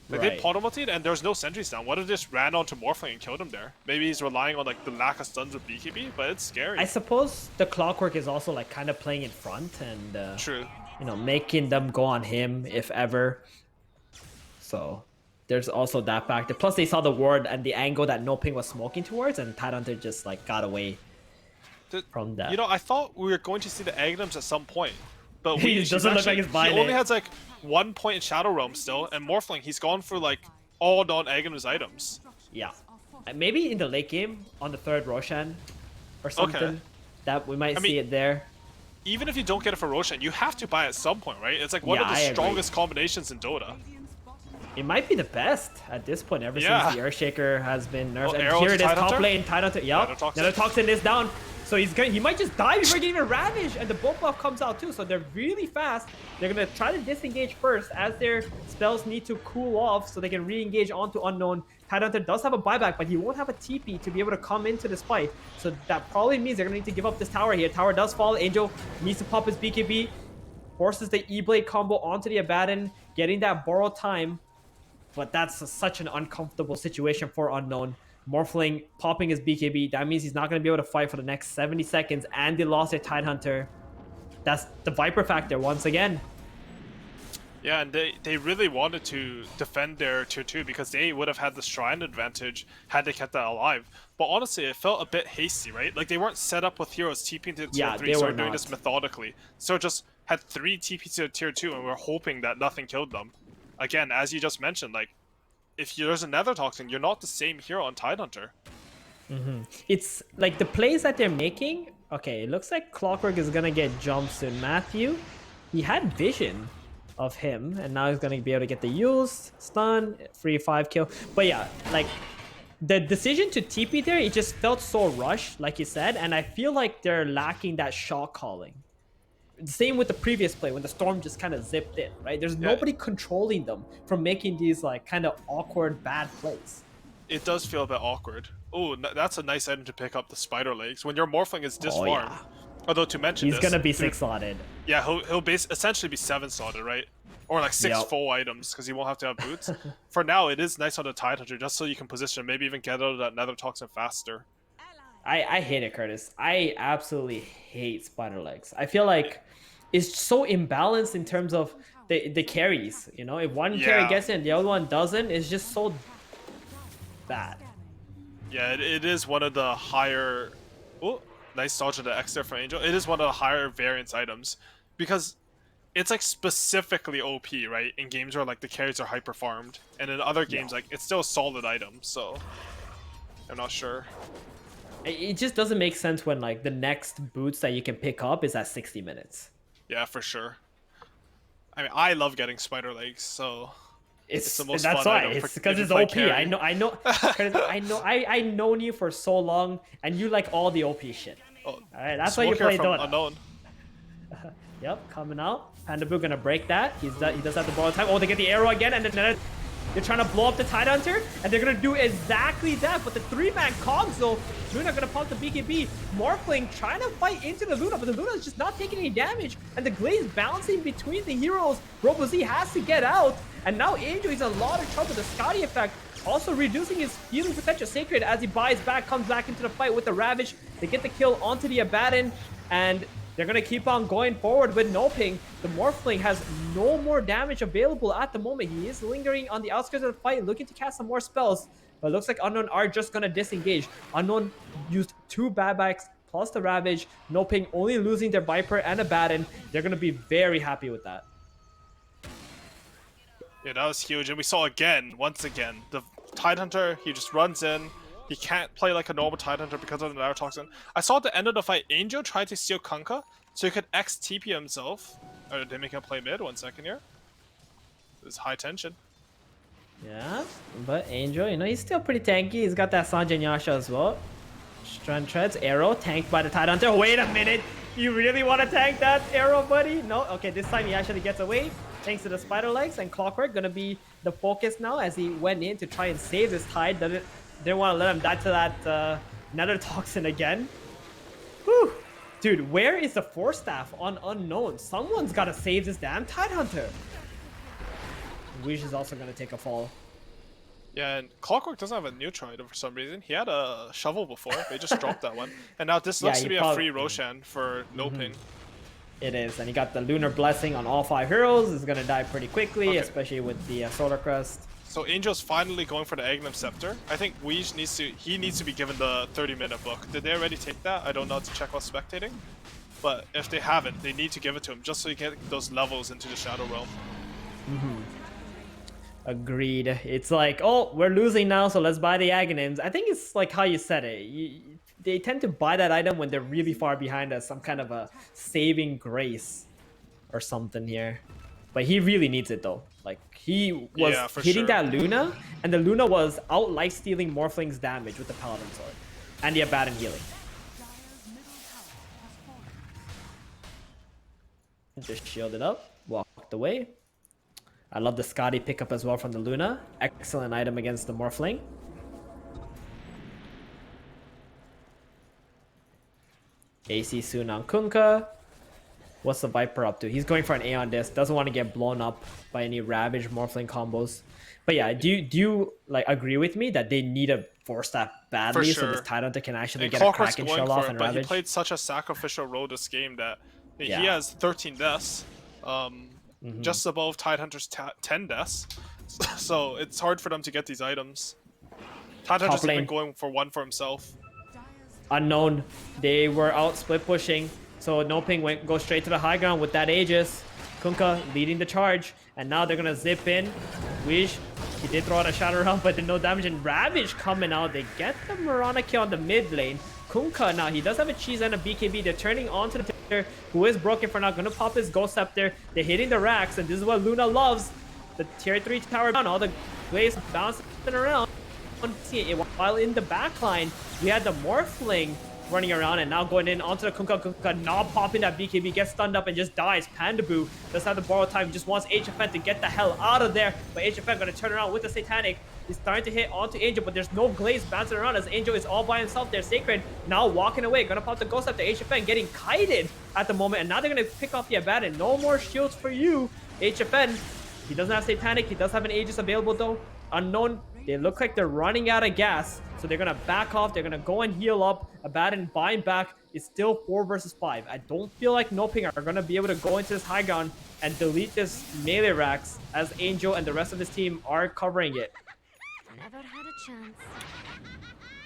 Like, they pod multied, and there's no sentries down. What if they just ran onto Morphling and killed him there? Maybe he's relying on, like, the lack of stuns with BKB, but it's scary. I suppose the Clockwork is also, like, kind of playing in front and, True. you know, making them go on him, if ever. So there's also that factor. Plus, they saw the ward and the angle that NoPing was smoking towards, and Tidehunter just like got away from that. You know, I thought we were going to see the Aghanim's at some point, but He doesn't look like he's buying he only it. has like 1 point in Shadow Realm still, and Morphling, he's gone for like all non-Aghanim's items. Yeah, maybe in the late game on the 3rd Roshan or something that we might see it there. Even if you don't get it for Roshan, you have to buy it at some point, right? It's like one of the strongest combinations in Dota. It might be the best at this point ever since the Earthshaker has been nerfed. And here it is, top lane, Tidehunter. Yep, Nether Toxin is down. So he might just die before getting a Ravage, and the bulk buff comes out too. So they're really fast. They're gonna try to disengage first as their spells need to cool off so they can re-engage onto Unknown. Tidehunter does have a buyback, but he won't have a TP to be able to come into this fight. So that probably means they're gonna need to give up this tower here. Tower does fall. Angel needs to pop his BKB, forces the E-Blade combo onto the Abaddon, getting that borrowed time. But that's such an uncomfortable situation for Unknown. Morphling popping his BKB. That means he's not going to be able to fight for the next 70 seconds. And they lost their Tidehunter. That's the Viper factor once again. Yeah, and they really wanted to defend their tier 2 because they would have had the shrine advantage had they kept that alive. But honestly, it felt a bit hasty, right? Like they weren't set up with heroes TPing to tier 3, so they're doing this methodically. So just had 3 TPs to tier 2 and we're hoping that nothing killed them. Again, as you just mentioned, like if there's another Toxin, you're not the same hero on Tidehunter. It's like the plays that they're making. Okay, it looks like Clockwork is gonna get jumped soon. Matthew, he had vision of him, and now he's gonna be able to get the use stun, free 5 kill. But yeah, like the decision to TP there, it just felt so rushed, like you said, and I feel like they're lacking that shot calling. Same with the previous play when the storm just kind of zipped in, right? There's nobody controlling them from making these like kind of awkward bad plays. It does feel a bit awkward. Oh, that's a nice item to pick up, the spider legs. When your Morphling is disfarmed, although to mention he's gonna be 6-slotted. Yeah, he'll essentially be 7-slotted, right? Or like 6 full items because he won't have to have boots. For now, it is nice on the Tidehunter just so you can position, maybe even get out of that Nether Toxin faster. I hate it, Curtis. I absolutely hate spider legs. I feel like it's so imbalanced in terms of the carries. You know, if one carry gets in, the other one doesn't. It's just so bad. Yeah, it is one of the higher... Oh, nice dodge to the X there from Angel. It is one of the higher variance items because it's like specifically OP, right? In games where like the carries are hyper farmed, and in other games like it's still a solid item. So I'm not sure. It just doesn't make sense when like the next boots that you can pick up is at 60 minutes. Yeah, for sure. I mean, I love getting spider legs, so it's the most that's fun why. item It's because it's OP. carry. I know. I've known you for so long, and you like all the OP shit. Oh, all right, that's why you play Dota. Unknown. Yep, coming out. Pandabu gonna break that. He does have the ball time. Oh, they get the arrow again, and then they're trying to blow up the Tidehunter, and they're gonna do exactly that. But the 3-man cogs though, Luna gonna pump the BKB. Morphling trying to fight into the Luna, but the Luna is just not taking any damage, and the Glaze bouncing between the heroes. Bo3 has to get out, and now Angel is in a lot of trouble. The Scotty effect also reducing his healing potential. Sacred, as he buys back, comes back into the fight with the Ravage. They get the kill onto the Abaddon, and they're going to keep on going forward with NoPing. The Morphling has no more damage available at the moment. He is lingering on the outskirts of the fight, looking to cast some more spells. But it looks like Unknown are just going to disengage. Unknown used 2 bad backs plus the Ravage. NoPing only losing their Viper and Abaddon. They're going to be very happy with that. Yeah, that was huge. And we saw once again, the Tidehunter, he just runs in. He can't play like a normal Tidehunter because of the Nether Toxin. I saw at the end of the fight, Angel tried to steal Kunkka so he could X-TP himself. Or did they make him play mid? 1 second here. This is high tension. Yeah, but Angel, you know, he's still pretty tanky. He's got that Sanjay Yasha as well. Strand Treads, arrow, tanked by the Tidehunter. Wait a minute! You really want to tank that arrow, buddy? No? Okay, this time he actually gets away thanks to the spider legs, and Clockwork gonna be the focus now as he went in to try and save this Tide. Didn't want to let him die to that Nether Toxin again. Whew. Dude, where is the Force Staff on Unknown? Someone's got to save this damn Tidehunter. Wish is also going to take a fall. Yeah, and Clockwork doesn't have a neutral item for some reason. He had a shovel before, they just dropped that one. And now this looks to be a free Roshan for NoPing. It is, and he got the Lunar Blessing on all 5 heroes. He's going to die pretty quickly, especially with the Solar Crest. So Angel's finally going for the Aghanim Scepter. I think Weege needs to be given the 30-minute book. Did they already take that? I don't know to check while spectating. But if they haven't, they need to give it to him just so he can get those levels into the Shadow Realm. Agreed. It's like, oh, we're losing now, so let's buy the Aghanims. I think it's like how you said it. They tend to buy that item when they're really far behind us, some kind of a saving grace or something here. But he really needs it though. Like he was hitting that Luna, and the Luna was out life-stealing Morphling's damage with the Paladin Sword and the Abaddon healing. Just shielded up, walked away. I love the Scotty pickup as well from the Luna. Excellent item against the Morphling. AC soon on Kunkka. What's the Viper up to? He's going for an Aeon Disc. Doesn't want to get blown up by any Ravage Morphling combos. But yeah, do you like agree with me that they need a force that badly, so sure. this Tidehunter can actually And get a Clockwork's Kraken going shell for off it, and but he Ravage. played such a sacrificial role this game that he Yeah. has 13 deaths, just above Tidehunter's 10 deaths. So it's hard for them to get these items. Tidehunter's even going for one for himself. Unknown. They were out split pushing, so NoPing go straight to the high ground with that Aegis. Kunkka leading the charge, and now they're gonna zip in. Wish, he did throw out a shadow round, but did no damage. And Ravage coming out. They get the Mirana kill on the mid lane. Kunkka now, he does have a cheese and a BKB. They're turning onto the Tier, who is broken for now. Gonna pop his Ghost Scepter. They're hitting the racks, and this is what Luna loves. The tier 3 tower down, all the glaze bouncing around. While in the backline, we had the Morphling running around and now going in onto the Kunkka. Not popping that BKB, gets stunned up and just dies. Pandaboo does have the borrow time, just wants HFN to get the hell out of there. But HFN gonna turn around with the Satanic. He's starting to hit onto Angel, but there's no glaze bouncing around as Angel is all by himself there. Sacred now walking away, gonna pop the Ghost up to HFN, getting kited at the moment. And now they're gonna pick off the Abaddon. No more shields for you, HFN. He doesn't have Satanic. He does have an Aegis available though. Unknown. They look like they're running out of gas, so they're gonna back off. They're gonna go and heal up. Abaddon buying back. It's still 4 versus 5. I don't feel like NoPing are gonna be able to go into this high ground and delete this melee racks as Angel and the rest of his team are covering it. Never had a chance.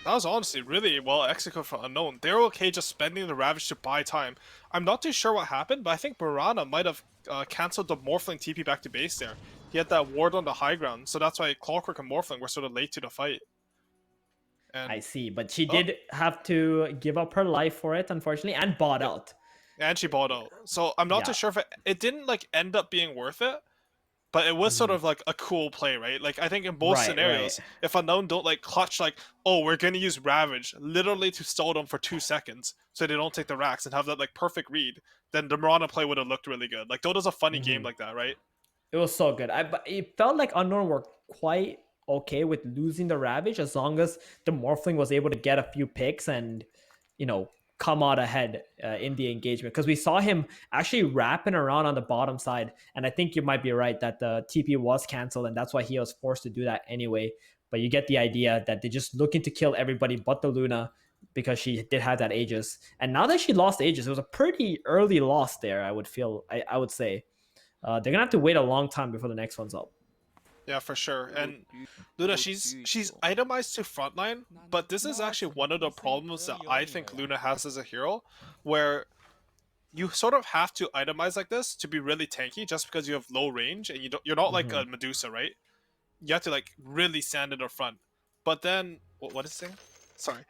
That was honestly really well executed from Unknown. They were okay just spending the Ravage to buy time. I'm not too sure what happened, but I think Mirana might have cancelled the Morphling TP back to base there. He had that ward on the high ground, so that's why Clockwork and Morphling were sort of late to the fight. And, I see, but she did have to give up her life for it, unfortunately, and bought out. And she bought out. So I'm not too sure if it didn't like end up being worth it. But it was sort of like a cool play, right? Like, I think in both scenarios, if Unknown don't like clutch, like, oh, we're going to use Ravage literally to stall them for 2 seconds so they don't take the racks and have that like perfect read, then the Mirana play would have looked really good. Like, Dota's a funny game like that, right? It was so good. But it felt like Unknown were quite okay with losing the Ravage as long as the Morphling was able to get a few picks and, you know, come out ahead in the engagement, because we saw him actually wrapping around on the bottom side, and I think you might be right that the TP was canceled and that's why he was forced to do that anyway. But you get the idea that they're just looking to kill everybody but the Luna because she did have that Aegis, and now that she lost Aegis, it was a pretty early loss there. I would say they're gonna have to wait a long time before the next one's up. Yeah, for sure. And Luna, she's itemized to frontline, but this is actually one of the problems that I think Luna has as a hero, where you sort of have to itemize like this to be really tanky just because you have low range and you're not like a Medusa, right? You have to like really stand in the front. But then what is it saying? Sorry.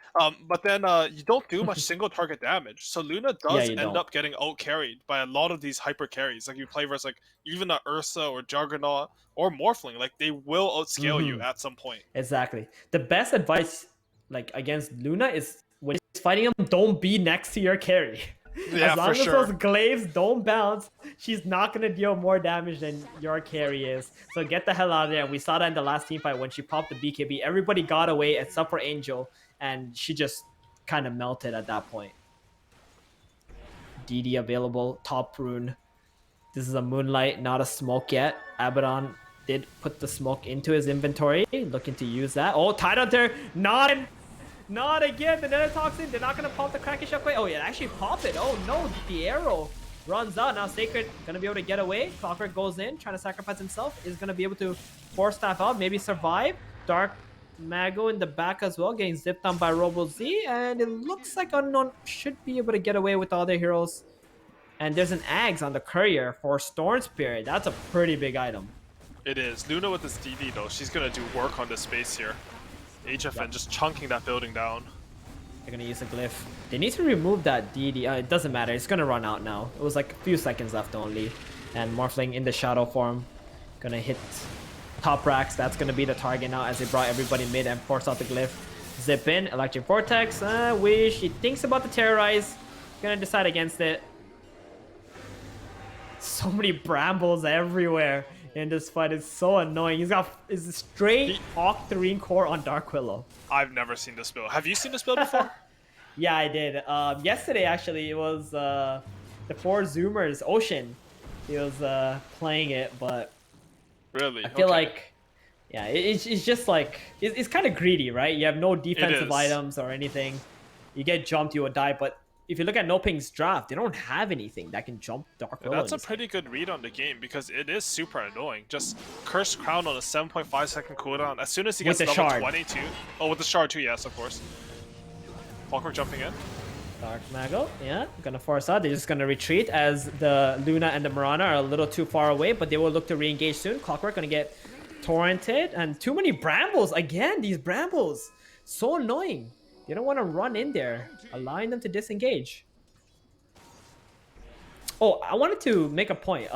But then you don't do much single target damage. So Luna does end up getting out carried by a lot of these hyper carries. Like you play versus like even a Ursa or Juggernaut or Morphling, like they will outscale you at some point. Exactly. The best advice like against Luna is when you're fighting him, don't be next to your carry. Yeah, as long as sure. those glaives don't bounce, she's not gonna deal more damage than your carry is. So get the hell out of there. We saw that in the last team fight when she popped the BKB. Everybody got away except for Angel, and she just kind of melted at that point. DD available, top rune. This is a Moonlight, not a smoke yet. Abaddon did put the smoke into his inventory, looking to use that. Oh, Tidehunter, not again. The Nanotoxin, they're not going to pop the Kraken Shockwave. Oh, yeah, actually pop it. Oh, no, the arrow runs out. Now Sacred going to be able to get away. Clockwork goes in, trying to sacrifice himself. Is going to be able to force staff out, maybe survive. Dark Mago in the back as well, getting zipped on by Robo-Z. And it looks like Unknown should be able to get away with all their heroes. And there's an Axe on the Courier for Storm Spirit. That's a pretty big item. It is. Luna with this DD though, she's going to do work on this space here. HFN just chunking that building down. They're gonna use a glyph. They need to remove that DD. It doesn't matter. It's gonna run out now. It was like a few seconds left only. And Morphling in the shadow form. Gonna hit top racks. That's gonna be the target now as they brought everybody mid and force out the glyph. Zip in. Electric Vortex. Wish. He thinks about the Terrorize. Gonna decide against it. So many brambles everywhere in this fight. It's so annoying. He's got his straight Octarine core on Dark Willow. I've never seen this build. Have you seen this build before? Yeah, I did. Yesterday, actually, it was the 4 Zoomers, Ocean. He was playing it, but really? I feel like Yeah, it's just like it's kind of greedy, right? You have no defensive is. items or anything. You get jumped, you will die. But if you look at NoPing's draft, they don't have anything that can jump Dark Yeah, Willow. that's in a this pretty game. good read on the game because it is super annoying. Just Cursed Crown on a 7.5-second cooldown. As soon as he With gets the level shard. 22. Oh, with the shard too, yes, of course. Clockwork jumping in. Dark Mago, yeah, gonna force out. They're just gonna retreat as the Luna and the Mirana are a little too far away, but they will look to re-engage soon. Clockwork gonna get torrented, and too many brambles again. These brambles, so annoying. You don't want to run in there, allowing them to disengage. Oh, I wanted to make a point.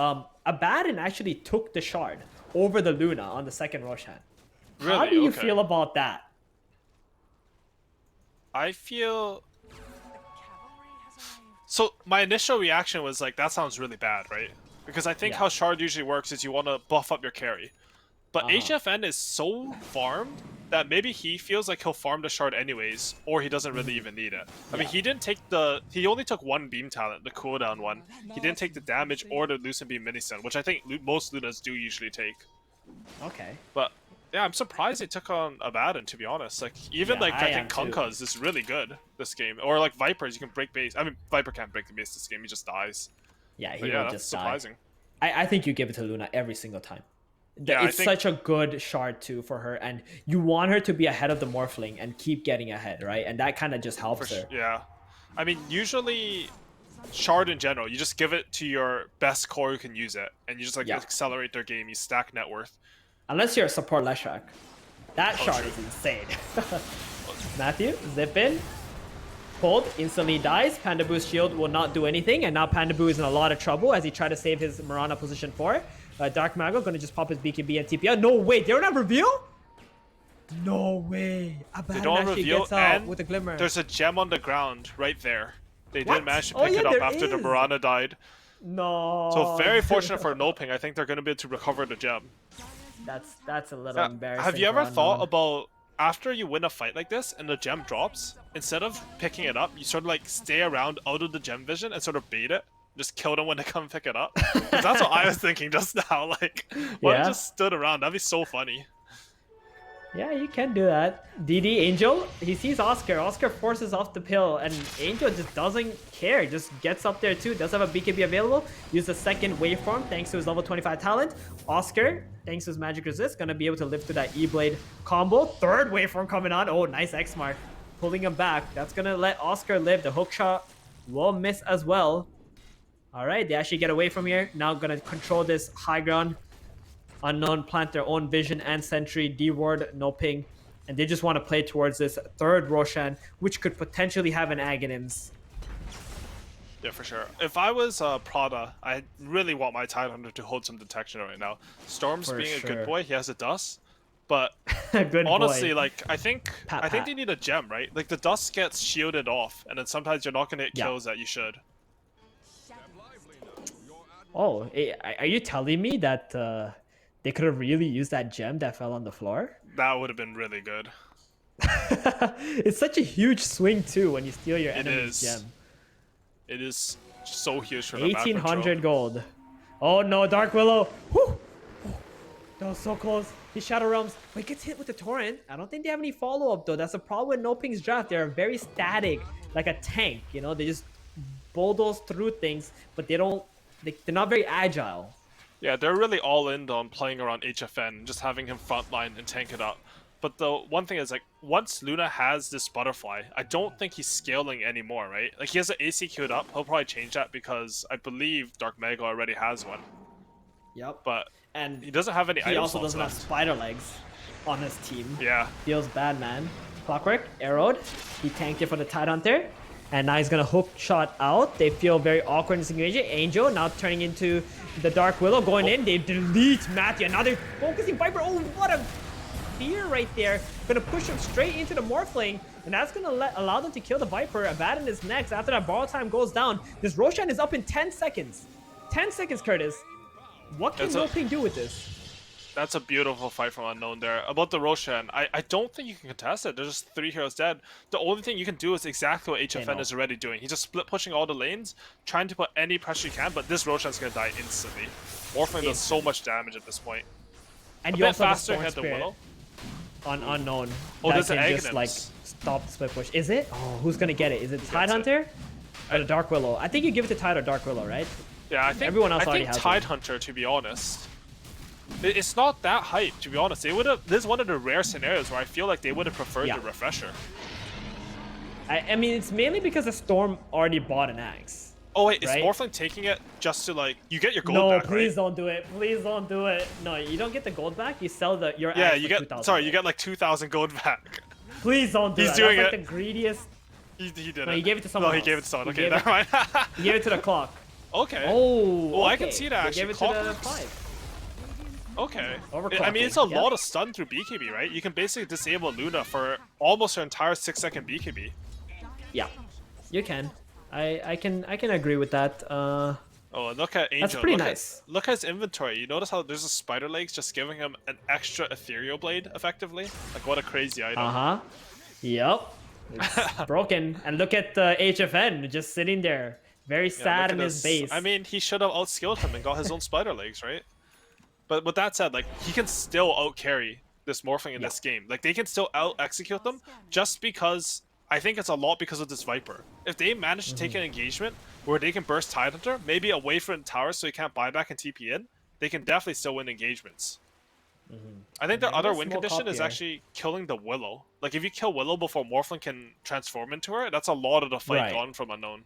Abaddon actually took the shard over the Luna on the second Roshan. How Really? do you Okay. feel about that? I feel... So my initial reaction was like, that sounds really bad, right? Because I think Yeah. how shard usually works is you want to buff up your carry. But HFN is so farmed that maybe he feels like he'll farm the shard anyways, or he doesn't really even need it. I mean, he didn't take the... He only took one beam talent, the cooldown one. He didn't take the damage or the Lucent Beam mini-stun, which I think most Lunas do usually take. Okay. But yeah, I'm surprised they took on Abaddon, to be honest. Like, even Yeah, like I I think am too. Kunkka's is really good this game. Or like Vipers, you can break base. I mean, Viper can't break the base this game, he just dies. Yeah, he But yeah, will that's just die. surprising. I think you give it to Luna every single time. Yeah, I It's think- such a good shard too for her, and you want her to be ahead of the Morphling and keep getting ahead, right? And that kind of just helps her. Yeah. I mean, usually shard in general, you just give it to your best core who can use it, and you just like Yeah. accelerate their game, you stack net worth. Unless you're a support Leshak. That shard true. is insane. Matthew, zip in. Cold, instantly dies. Panda Boo's shield will not do anything, and now Panda Boo is in a lot of trouble as he tried to save his Mirana position 4. Dark Mago gonna just pop his BKB and TP out. No, wait, they don't have reveal? No way. They Abaddon don't actually reveal, gets out and with a glimmer. there's a gem on the ground right there. They What? didn't manage to Oh, pick yeah, it up there after the is. Mirana died. No. So very fortunate for NoPing. I think they're going to be able to recover the gem. That's a little embarrassing. Have you for ever thought Unknown. about after you win a fight like this and the gem drops, instead of picking it up, you sort of like stay around out of the gem vision and sort of bait it? Just kill them when they come pick it up? 'Cause that's what I was thinking just now. Like, why Yeah. just stood around? That'd be so funny. Yeah, you can do that. DD Angel, he sees Oscar. Oscar forces off the pill, and Angel just doesn't care. Just gets up there too. Does have a BKB available. Use the second waveform thanks to his level 25 talent. Oscar, thanks to his magic resist, gonna be able to live through that E-Blade combo. Third waveform coming on. Oh, nice X mark. Pulling him back. That's gonna let Oscar live. The hook shot will miss as well. Alright, they actually get away from here. Now gonna control this high ground. Unknown plant their own vision and sentry, D-ward, NoPing, and they just want to play towards this third Roshan, which could potentially have an Aghanims. Yeah, for sure. If I was Prada, I really want my Tidehunter to hold some detection right now. Storm's For being a sure. good boy, he has a dust, but Good honestly, boy. like I think Pat. they need a gem, right? Like the dust gets shielded off, and then sometimes you're not gonna get Yeah. kills that you should. Oh, are you telling me that they could have really used that gem that fell on the floor? That would have been really good. It's such a huge swing too when you steal your It enemy's is. gem. It is so huge for the map 1800 control. gold. Oh no, Dark Willow. Whew. That was so close. He Shadow Realms. But he gets hit with the Torrent. I don't think they have any follow-up though. That's the problem with NoPing's draft. They're very static, like a tank. You know, they just bulldoze through things, but they're not very agile. Yeah, they're really all in on playing around HFN, just having him frontline and tank it up. But the one thing is, like, once Luna has this butterfly, I don't think he's scaling anymore, right? Like, he has an AC queued up. He'll probably change that because I believe Dark Mega already has one. Yep. But And he doesn't have any he item also slots doesn't have left. spider legs on his team. Yeah. Feels bad, man. Clockwork, arrowed. He tanked it for the Tidehunter. And now he's gonna hook shot out. They feel very awkward in this engagement. Angel now turning into the Dark Willow, going in. They delete Matthew. Now they're focusing Viper. Oh, what a fear right there. Gonna push him straight into the Morphling. And that's gonna allow them to kill the Viper. Abaddon is next. After that borrow time goes down, this Roshan is up in 10 seconds. 10 seconds, Curtis. What can NoPing do with this? That's a beautiful fight from Unknown there. About the Roshan, I don't think you can contest it. There's just 3 heroes dead. The only thing you can do is exactly what HFN know. is already doing. He's just split pushing all the lanes, trying to put any pressure he can, but this Roshan's gonna die instantly. Morphling does so much damage at this point. And A you bit also have a faster Storm hit the Spirit Willow. on Unknown. Oh, that there's can an just like Aghanims. stop the split push. Is it? Oh, who's gonna get it? Is it gets it? Tidehunter or the Dark Willow? I think you give it to Tide or Dark Willow, right? Yeah, I think Everyone else I already think has one. Tidehunter, to be honest. It's not that hype, to be honest. They would have. This is one of the rare scenarios where I feel like they would have preferred Yeah. the refresher. I mean, it's mainly because the Storm already bought an axe. Oh wait, is Right? Morphling taking it just to like you get your gold No, back, please right? don't do it. Please don't do it. No, you don't get the gold back. You sell your Yeah, axe you for get 2,000 sorry, gold. you get like 2,000 gold back. Please don't do He's that. doing That's like it. the greediest. He did No, it. he gave it to someone No, he else. gave it to someone. He Okay, gave never mind. He gave it to the clock. Okay. Oh, Oh, I can okay. see that, They actually. gave it to Clock the works. 5. Okay. I Overclocking, mean, it's a yeah. lot of stun through BKB, right? You can basically disable Luna for almost her entire 6-second BKB. Yeah, you can. I can agree with that. Oh, and look at Angel. That's pretty look nice. Look at his inventory. You notice how there's a spider legs just giving him an extra ethereal blade, effectively? Like, what a crazy item. Uh-huh. Yep. It's broken. And look at HFN just sitting there. Very Yeah, sad look in at his base. I mean, he should have outskilled him and got his own spider legs, right? But with that said, like, he can still outcarry this Morphling in this game. Like, they can still out-execute them just because... I think it's a lot because of this Viper. If they manage to take an engagement where they can burst Tidehunter, maybe away from the tower so he can't buy back and TP in, they can definitely still win engagements. I think their They other have a win small condition top is here. actually killing the Willow. Like, if you kill Willow before Morphling can transform into her, that's a lot of the fight Right. gone from Unknown.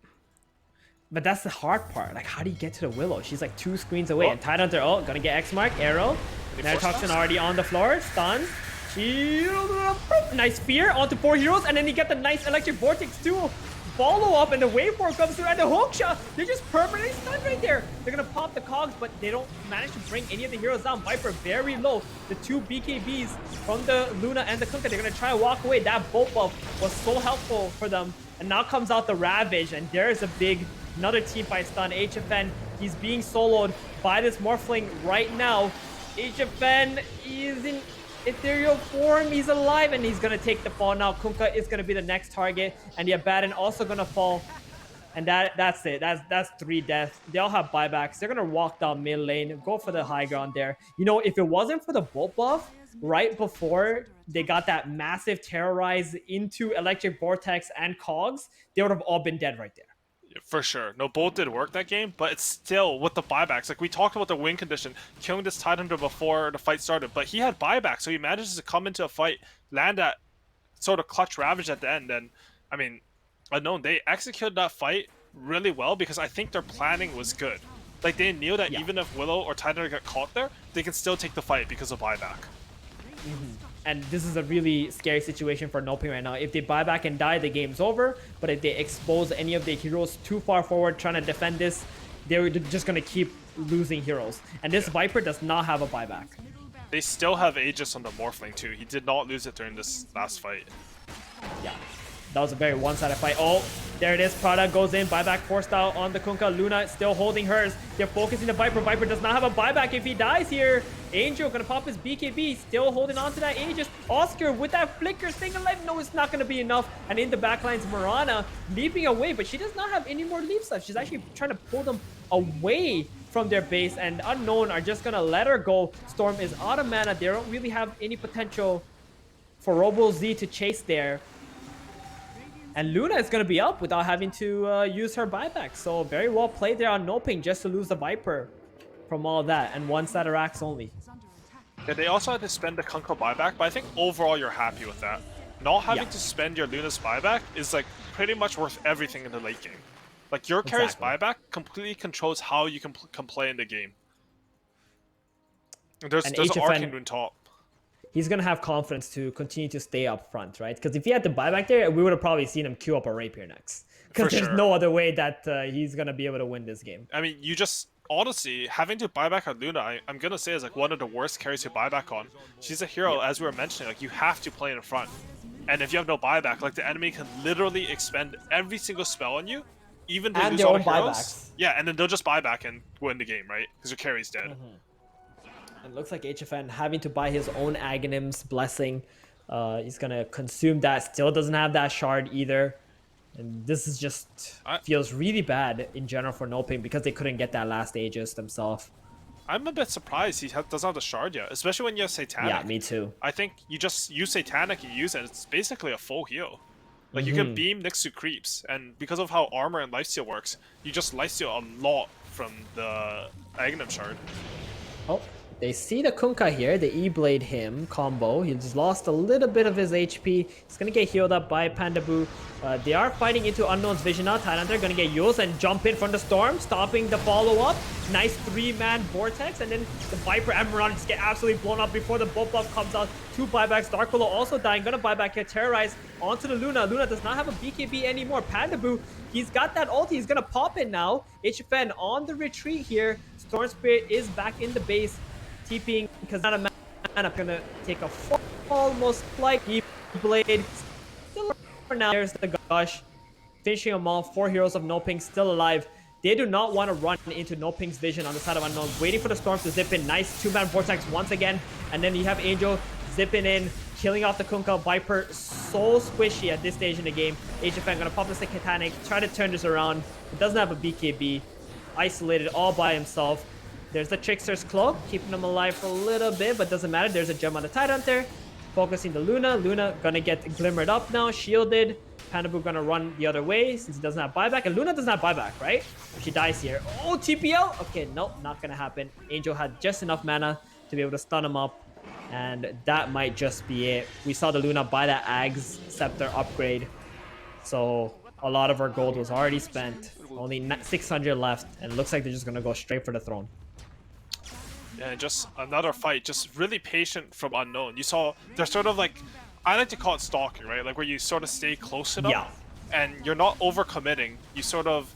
But that's the hard part. Like, how do you get to the Willow? She's like 2 screens away. Oh. And Tidehunter, oh, gonna get X mark, arrow. Any force Neurotoxin stance? already on the floor, stunned. Shield, nice spear onto 4 heroes, and then you get the nice electric vortex too. Follow up, and the waveform comes through, and the hook shot. They're just permanently stunned right there. They're gonna pop the cogs, but they don't manage to bring any of the heroes down. Viper very low. The 2 BKBs from the Luna and the Kunkka, they're gonna try and walk away. That bolt buff was so helpful for them. And now comes out the Ravage, and there's a big, another team fight stun. HFN, he's being soloed by this Morphling right now. HFN is in ethereal form, he's alive, and he's gonna take the fall now. Kunkka is gonna be the next target, and the Abaddon also gonna fall. And that's it. That's 3 deaths. They all have buybacks. They're gonna walk down mid lane, go for the high ground there. You know, if it wasn't for the bolt buff right before they got that massive terrorize into electric vortex and cogs, they would have all been dead right there. Yeah, for sure. No, both did work that game, but it's still with the buybacks. Like, we talked about the win condition, killing this Tidehunter before the fight started, but he had buybacks, so he manages to come into a fight, land that sort of clutch Ravage at the end, and, I mean, Unknown, they executed that fight really well because I think their planning was good. Like, they knew that even if Willow or Tidehunter got caught there, they can still take the fight because of buyback. And this is a really scary situation for NoPing right now. If they buy back and die, the game's over. But if they expose any of the heroes too far forward trying to defend this, they're just going to keep losing heroes. And this Viper does not have a buyback. They still have Aegis on the Morphling too. He did not lose it during this last fight. Yeah. That was a very one-sided fight. Oh, there it is. Prada goes in. Buyback forced out on the Kunkka. Luna still holding hers. They're focusing the Viper. Viper does not have a buyback if he dies here. Angel gonna pop his BKB. Still holding on to that Aegis. Oscar with that flicker staying alive. No, it's not gonna be enough. And in the backlines, Mirana leaping away, but she does not have any more leaps left. She's actually trying to pull them away from their base, and Unknown are just gonna let her go. Storm is out of mana. They don't really have any potential for Robo Z to chase there. And Luna is going to be up without having to use her buyback. So very well played there on NoPing just to lose the Viper from all that. And 1 side of racks only. Yeah, they also had to spend the Kunkka buyback, but I think overall you're happy with that. Not having to spend your Luna's buyback is like pretty much worth everything in the late game. Like, your carry's buyback completely controls how you can play in the game. There's an HFN Arcane Rune top. He's going to have confidence to continue to stay up front, right? Because if he had the buyback there, we would have probably seen him queue up a Rapier next. Because there's no other way that he's going to be able to win this game. I mean, you just... Honestly, having to buy back on Luna, I'm going to say is like one of the worst carries to buy back on. She's a hero, as we were mentioning, like you have to play in front. And if you have no buyback, like the enemy can literally expend every single spell on you, even to lose all the heroes. Buybacks. Yeah, and then they'll just buy back and win the game, right? Because your carry's dead. It looks like HFN having to buy his own Aghanim's Blessing. He's going to consume that. Still doesn't have that shard either. And this is just feels really bad in general for NoPing because they couldn't get that last Aegis themselves. I'm a bit surprised he doesn't have the shard yet, especially when you have Satanic. Yeah, me too. I think you just use Satanic, you use it, it's basically a full heal. Like, you can beam next to creeps, and because of how armor and lifesteal works, you just lifesteal a lot from the Aghanim shard. Oh, they see the Kunkka here. The E-Blade him combo. He's lost a little bit of his HP. He's going to get healed up by Pandaboo. They are fighting into Unknown's Vision now. They're going to get used and jump in from the Storm, stopping the follow-up. Nice 3-man Vortex, and then the Viper and Mirage just get absolutely blown up before the buff comes out. 2 buybacks. Dark Willow also dying. Going to buyback here. Terrorize onto the Luna. Luna does not have a BKB anymore. Pandaboo, he's got that ulti. He's going to pop it now. HFN on the retreat here. Storm Spirit is back in the base. TPing because not a man. I'm going to take a fall. Almost like E-Blade. Still for now. There's the Gush. Finishing them all. 4 heroes of NoPing still alive. They do not want to run into NoPing's vision on the side of Unknown. Waiting for the Storm to zip in. Nice 2-man Vortex once again. And then you have Angel zipping in, killing off the Kunkka. Viper so squishy at this stage in the game. HFN going to pop the Satanic, try to turn this around. It doesn't have a BKB. Isolated all by himself. There's the Trickster's Cloak, keeping him alive for a little bit, but doesn't matter. There's a gem on the Tidehunter. Focusing the Luna. Luna going to get glimmered up now, shielded. Pandaboo gonna run the other way since he doesn't have buyback. And Luna doesn't have buyback, right? She dies here. Oh, TPL! Okay, nope, not gonna happen. Angel had just enough mana to be able to stun him up. And that might just be it. We saw the Luna buy that Ags Scepter upgrade. So a lot of our gold was already spent. Only 600 left. And it looks like they're just gonna go straight for the throne. Yeah, just another fight. Just really patient from Unknown. You saw, they're sort of like, I like to call it stalking, right? Like where you sort of stay close enough, yeah, and you're not overcommitting. You sort of,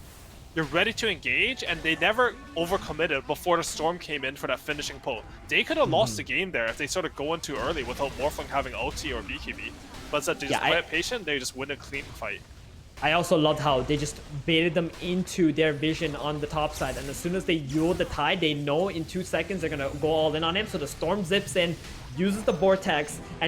you're ready to engage, and they never overcommitted before the Storm came in for that finishing pull. They could have lost the game there if they sort of go in too early without Morphling having ulti or BKB. But instead they just play it patient, they just win a clean fight. I also loved how they just baited them into their vision on the top side, and as soon as they yield the tide, they know in 2 seconds they're gonna go all in on him. So the Storm zips in, uses the Vortex, and